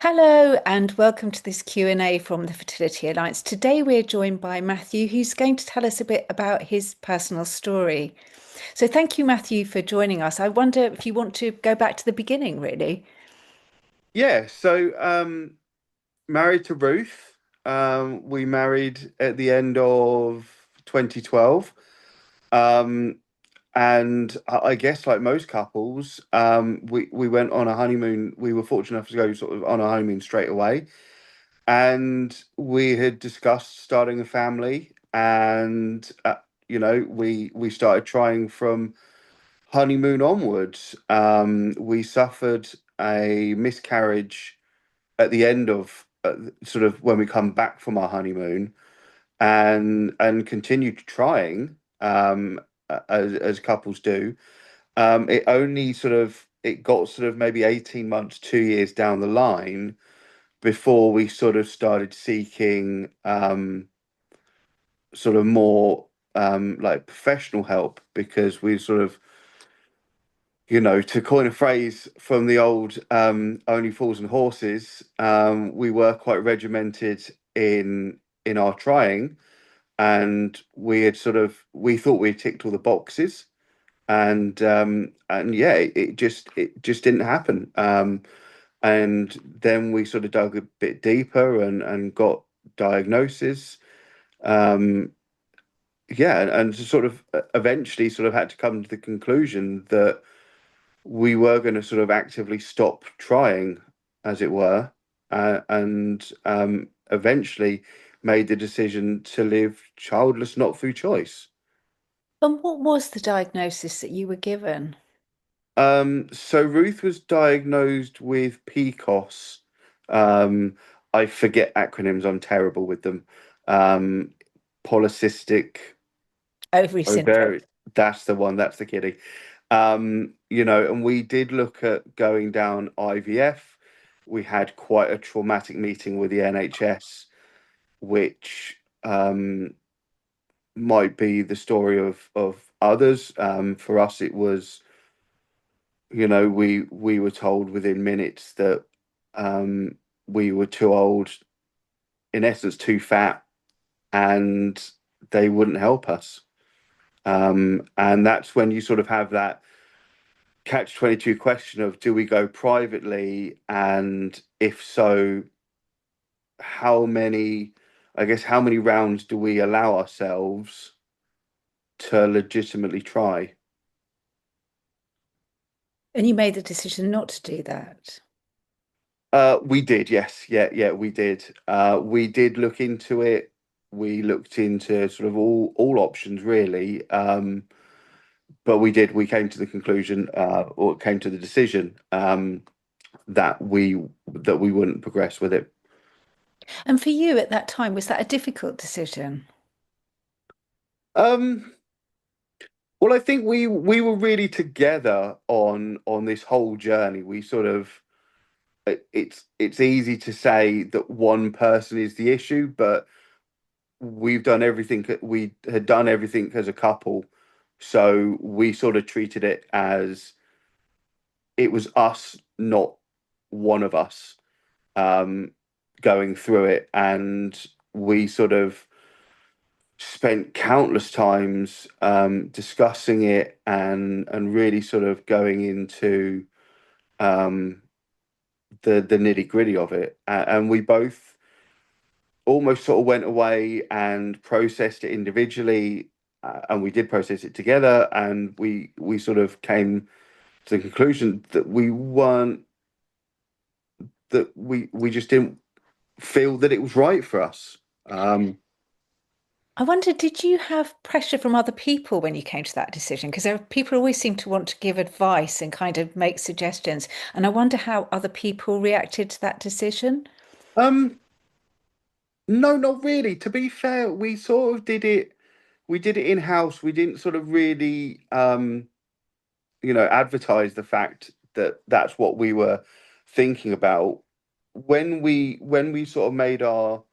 Hello and welcome to this Q&A from the Fertility Alliance. Today we're joined by Matthew, who's going to tell us a bit about his personal story. So thank you, Matthew, for joining us. I wonder if you want to go back to the beginning, really. Yeah, married to Ruth. We married at the end of 2012. Um, and I guess like most couples, we went on a honeymoon. We were fortunate enough to go sort of on a honeymoon straight away. And we had discussed starting a family, and we started trying from honeymoon onwards. We suffered a miscarriage at the end of sort of when we come back from our honeymoon, and continued trying, as couples do. It got sort of maybe 18 months, 2 years down the line before we sort of started seeking sort of more like professional help, because we sort of, to coin a phrase from the old Only Fools and Horses, we were quite regimented in our trying, and we thought we had ticked all the boxes, and yeah, it just didn't happen. And then we sort of dug a bit deeper and got diagnosis. Um, yeah, and sort of eventually sort of had to come to the conclusion that we were going to sort of actively stop trying, as it were, and eventually made the decision to live childless, not through choice. And what was the diagnosis that you were given? So Ruth was diagnosed with PCOS. Um, I forget acronyms, I'm terrible with them. Um, Polycystic Ovary syndrome. ovarian. That's the one, that's the kiddie. And we did look at going down IVF. We had quite a traumatic meeting with the NHS, which might be the story of others. For us, it was, we were told within minutes that we were too old, in essence, too fat, and they wouldn't help us. And that's when you sort of have that catch 22 question of, do we go privately? And if so, how many, how many rounds do we allow ourselves to legitimately try? And you made the decision not to do that. We did, yes. Yeah, we did. We did look into it. We looked into sort of all options really. But we came to the conclusion, or came to the decision, that we wouldn't progress with it. And for you at that time, was that a difficult decision? Um, well, I think we were really together on this whole journey. We sort of it's easy to say that one person is the issue, but we had done everything as a couple, so we sort of treated it as it was us, not one of us, um, going through it, and we sort of spent countless times discussing it and really sort of going into um, the nitty gritty of it, and we both almost sort of went away and processed it individually, and we did process it together, and we sort of came to the conclusion that we just didn't feel that it was right for us. Um, I wonder, did you have pressure from other people when you came to that decision? Because there are people always seem to want to give advice and kind of make suggestions. And I wonder how other people reacted to that decision. um, no, not really. To be fair, we sort of did it. We did it in house. We didn't sort of really, advertise the fact that that's what we were thinking about when we sort of made our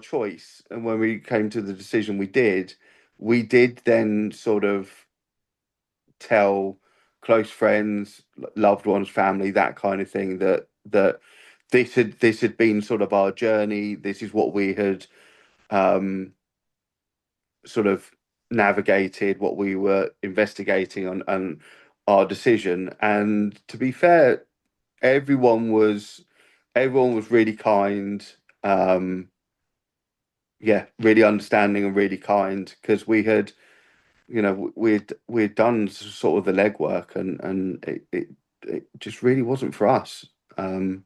choice, and when we came to the decision we did then sort of tell close friends, loved ones, family, that kind of thing, that this had been sort of our journey. This is what we had um, sort of navigated, what we were investigating on, and our decision. And to be fair, everyone was everyone was really kind. Um, yeah, really understanding and really kind because we had, we'd done sort of the legwork, and it just really wasn't for us. Um,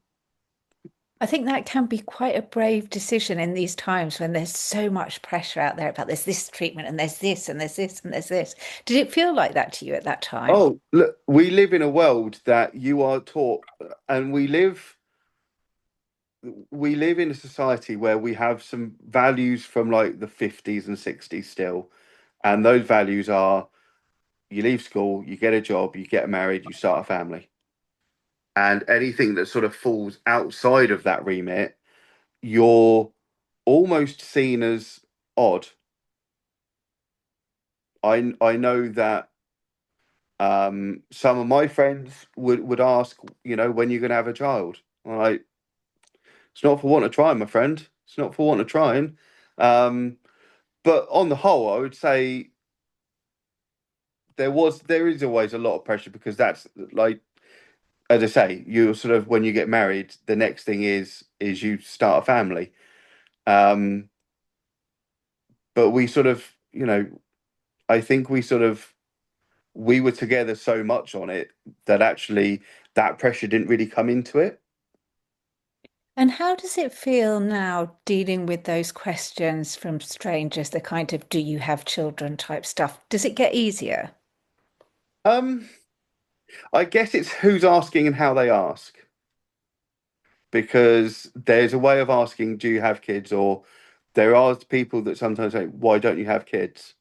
I think that can be quite a brave decision in these times when there's so much pressure out there about there's this treatment and there's this and there's this and there's this. Did it feel like that to you at that time? oh, look, we live in a world that you are taught, and we live in a society where we have some values from like the 50s and 60s still, and those values are you leave school, you get a job, you get married, you start a family. And anything that sort of falls outside of that remit, you're almost seen as odd. I know that some of my friends would ask, when you're going to have a child. I'm like, it's not for want of trying, my friend. It's not for want of trying. Um, but on the whole, I would say there is always a lot of pressure because that's like, as I say, you sort of when you get married, the next thing is you start a family. Um, but we sort of, I think we were together so much on it that actually that pressure didn't really come into it. And how does it feel now dealing with those questions from strangers, the kind of do you have children type stuff? Does it get easier? Um, I guess it's who's asking and how they ask, because there's a way of asking, do you have kids? Or there are people that sometimes say, why don't you have kids?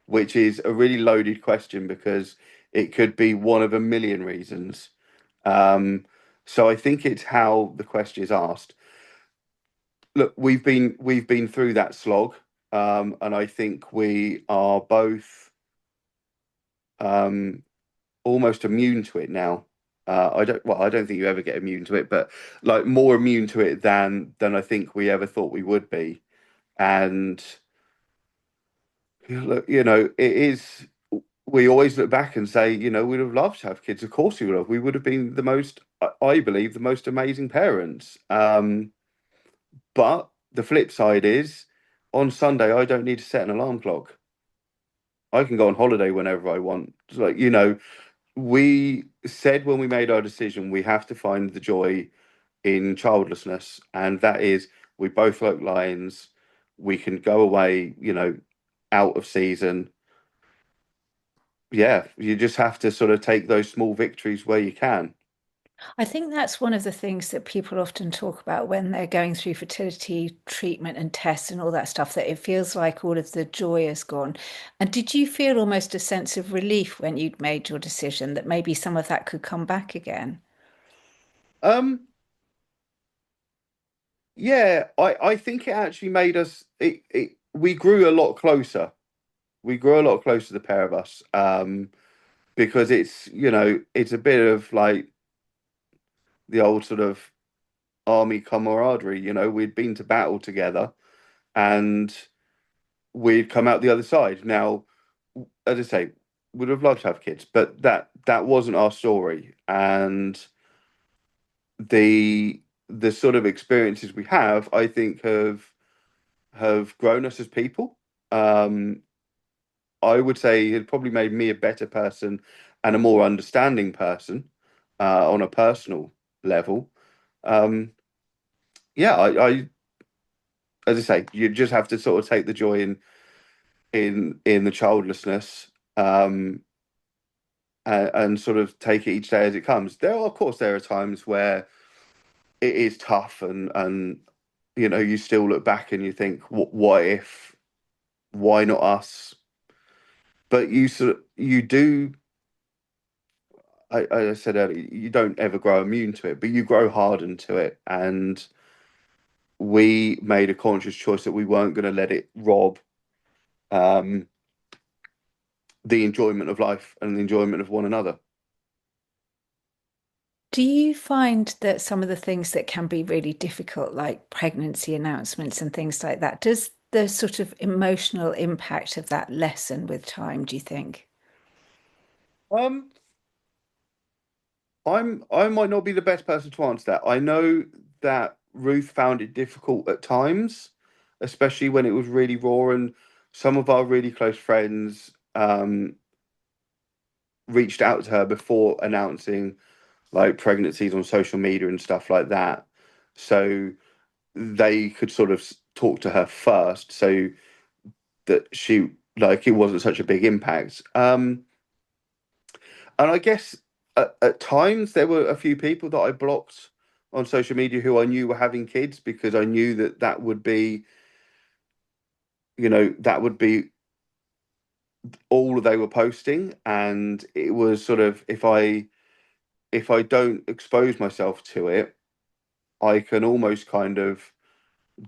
Which is a really loaded question because it could be one of a million reasons. Um, so I think it's how the question is asked. Look, we've been through that slog, and I think we are both um, almost immune to it now. I don't think you ever get immune to it, but like more immune to it than I think we ever thought we would be. And look, it is. We always look back and say, we'd have loved to have kids. Of course, we would have. We would have been the most, I believe, the most amazing parents. But the flip side is, on Sunday, I don't need to set an alarm clock. I can go on holiday whenever I want. It's like, we said when we made our decision, we have to find the joy in childlessness, and that is we both like lions. We can go away, out of season. Yeah, you just have to sort of take those small victories where you can. I think that's one of the things that people often talk about when they're going through fertility treatment and tests and all that stuff, that it feels like all of the joy is gone. And did you feel almost a sense of relief when you'd made your decision that maybe some of that could come back again? Um, yeah, I think it actually made us we grew a lot closer. We grew a lot closer, the pair of us. Because it's a bit of like the old sort of army camaraderie. We'd been to battle together and we'd come out the other side. Now, as I say, would have loved to have kids, but that wasn't our story. And the sort of experiences we have, I think, have grown us as people. Um, I would say it probably made me a better person and a more understanding person on a personal level. Um, yeah, as I say, you just have to sort of take the joy in the childlessness, and sort of take it each day as it comes. Of course, there are times where it is tough, and you still look back and you think, what if? Why not us? But you do. I said earlier, you don't ever grow immune to it, but you grow hardened to it. And we made a conscious choice that we weren't going to let it rob um, the enjoyment of life and the enjoyment of one another. Do you find that some of the things that can be really difficult, like pregnancy announcements and things like that, does the sort of emotional impact of that lessen with time, do you think? Um, I might not be the best person to answer that. I know that Ruth found it difficult at times, especially when it was really raw, and some of our really close friends reached out to her before announcing like pregnancies on social media and stuff like that. So they could sort of talk to her first so that she like it wasn't such a big impact. And I guess at times there were a few people that I blocked on social media who I knew were having kids because I knew that that would be, that would be all they were posting, and it was sort of if I don't expose myself to it, I can almost kind of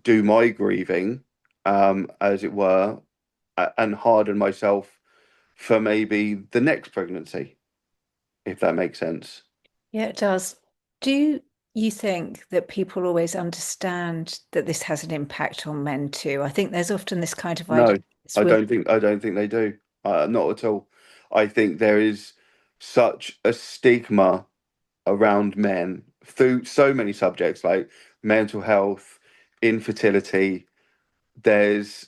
do my grieving, as it were, and harden myself for maybe the next pregnancy, if that makes sense. Yeah, it does. Do you think that people always understand that this has an impact on men too? I think there's often this kind of idea. No, I don't think they do. Not at all. I think there is such a stigma around men through so many subjects like mental health, infertility. There's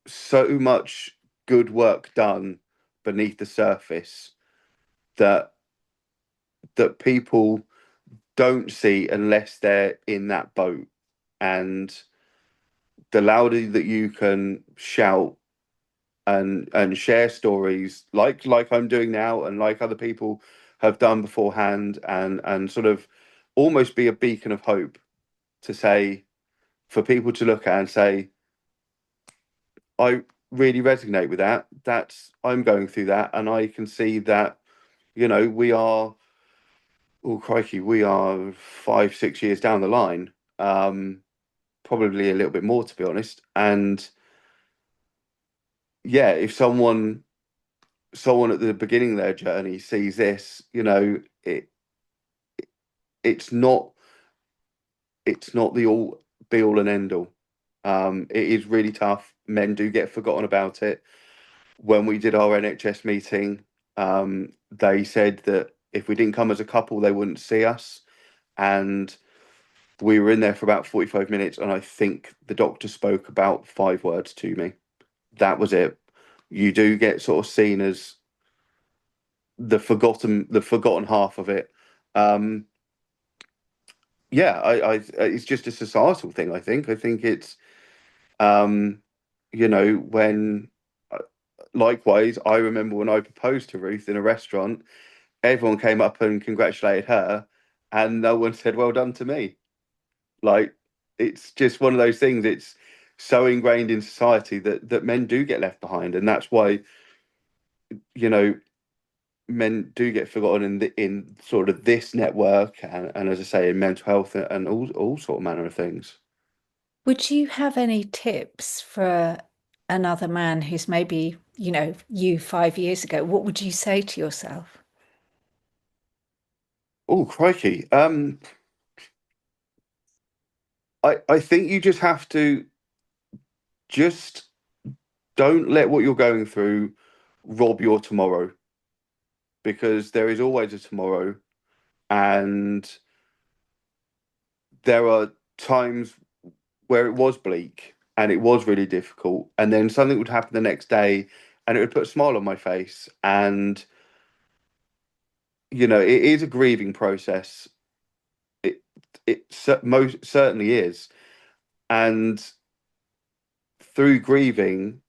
so much good work done beneath the surface that people don't see unless they're in that boat. And the louder that you can shout and share stories like I'm doing now and like other people have done beforehand, and sort of almost be a beacon of hope to say for people to look at and say, I really resonate with that. That's I'm going through that, and I can see that, we are, oh crikey, we are 5, 6 years down the line. Probably a little bit more, to be honest. And yeah, if someone at the beginning of their journey sees this, it's not it's not the all be all and end all. It is really tough. Men do get forgotten about it. When we did our NHS meeting, they said that if we didn't come as a couple, they wouldn't see us. And we were in there for about 45 minutes, and I think the doctor spoke about 5 words to me. That was it. You do get sort of seen as the forgotten half of it. Um, yeah, it's just a societal thing. I think it's when likewise, I remember when I proposed to Ruth in a restaurant, everyone came up and congratulated her, and no one said well done to me. Like, it's just one of those things. It's so ingrained in society that men do get left behind, and that's why you know men do get forgotten in sort of this network, and as I say, in mental health and all sort of manner of things. Would you have any tips for another man who's maybe, you 5 years ago? What would you say to yourself? Oh, crikey. I think you just have to just don't let what you're going through rob your tomorrow, because there is always a tomorrow, and there are times where it was bleak and it was really difficult, and then something would happen the next day and it would put a smile on my face. And it is a grieving process. It most certainly is. And through grieving,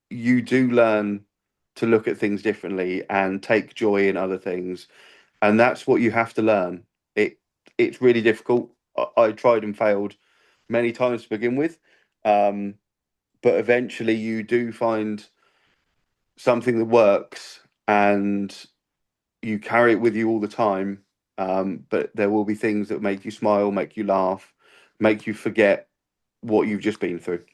you do learn to look at things differently and take joy in other things, and that's what you have to learn. It's really difficult. I tried and failed many times to begin with, um, but eventually you do find something that works, and you carry it with you all the time. But there will be things that make you smile, make you laugh, make you forget what you've just been through.